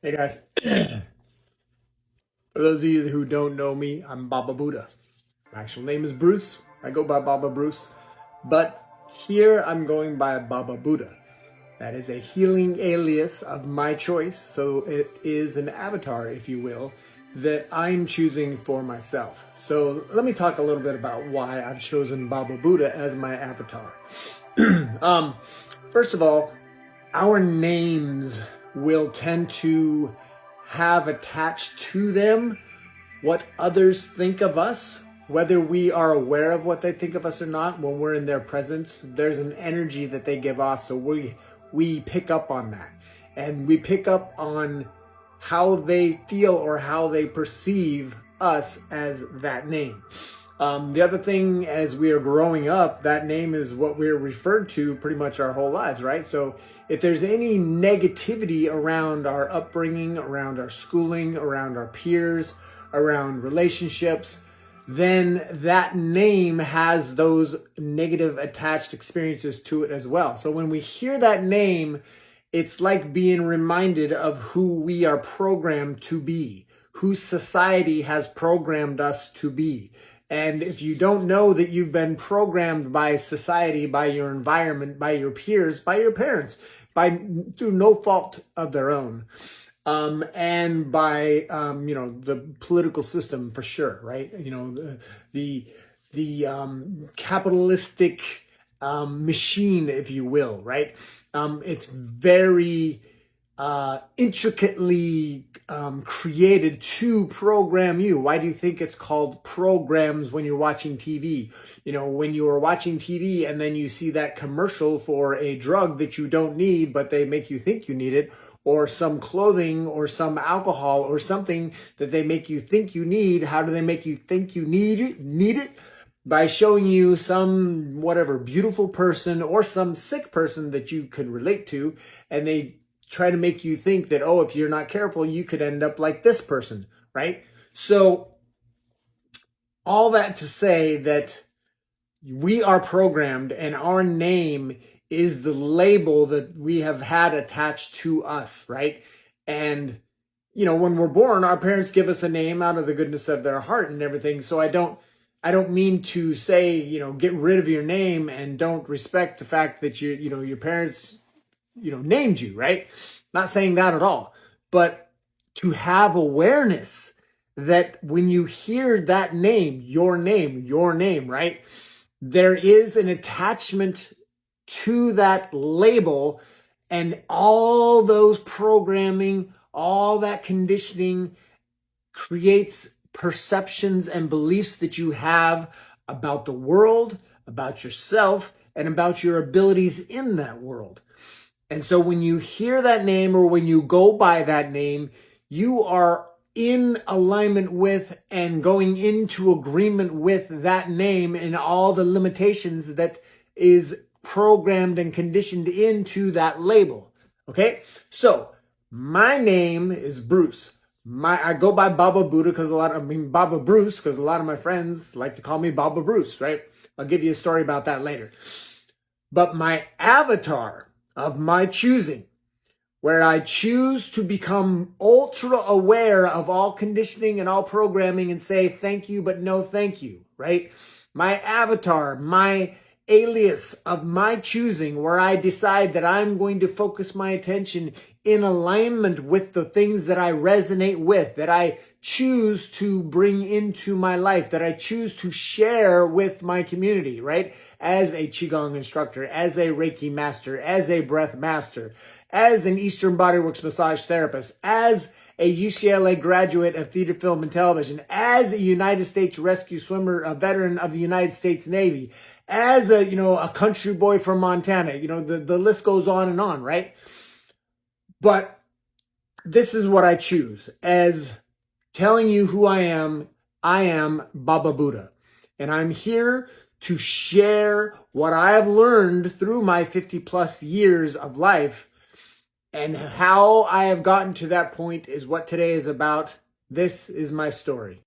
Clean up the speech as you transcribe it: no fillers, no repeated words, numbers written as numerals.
Hey guys, for those of you who don't know me, I'm Bababuddha. My actual name is Bruce. I go by Baba Bruce, but here I'm going by Bababuddha. That is a healing alias of my choice, so it is an avatar, if you will, that I'm choosing for myself. So let me talk a little bit about why I've chosen Bababuddha as my avatar. First of all, our names will tend to have attached to them what others think of us, whether we are aware of what they think of us or not. When we're in their presence, there's an energy that they give off, so we pick up on that, and we pick up on how they feel or how they perceive us as that name. The other thing, as we are growing up, that name is what we're referred to pretty much our whole lives, right? So if there's any negativity around our upbringing, around our schooling, around our peers, around relationships, then that name has those negative attached experiences to it as well. So when we hear that name, it's like being reminded of who we are programmed to be, who society has programmed us to be. And if you don't know that you've been programmed by society, by your environment, by your peers, by your parents, through no fault of their own, and by the political system for sure, right? The capitalistic machine, if you will, right? It's very intricately created to program you. Why do you think it's called programs when you're watching TV? You know, when you are watching TV and then you see that commercial for a drug that you don't need, but they make you think you need it, or some clothing or some alcohol or something that they make you think you need. How do they make you think you need it? By showing you some whatever beautiful person or some sick person that you could relate to, and they try to make you think that, oh, if you're not careful, you could end up like this person, right? So all that to say that we are programmed, and our name is the label that we have had attached to us, right? And, when we're born, our parents give us a name out of the goodness of their heart and everything. So I don't mean to say, get rid of your name and don't respect the fact that your parents, named you, right? Not saying that at all, but to have awareness that when you hear that name, your name, right? There is an attachment to that label, and all those programming, all that conditioning creates perceptions and beliefs that you have about the world, about yourself, and about your abilities in that world. And so when you hear that name, or when you go by that name, you are in alignment with and going into agreement with that name and all the limitations that is programmed and conditioned into that label. Okay? So my name is Bruce. I go by Bababuddha because Baba Bruce, because a lot of my friends like to call me Baba Bruce, right? I'll give you a story about that later. But my avatar of my choosing, where I choose to become ultra aware of all conditioning and all programming and say thank you, but no thank you, right? My avatar, my alias of my choosing, where I decide that I'm going to focus my attention in alignment with the things that I resonate with, that I choose to bring into my life, that I choose to share with my community, right? As a Qigong instructor, as a Reiki master, as a breath master, as an Eastern Bodyworks massage therapist, as a UCLA graduate of theater, film, and television, as a United States rescue swimmer, a veteran of the United States Navy, as a country boy from Montana, the list goes on and on, right? But this is what I choose as telling you who I am. I am Bababuddha, and I'm here to share what I have learned through my 50 plus years of life, and how I have gotten to that point is what today is about. This is my story.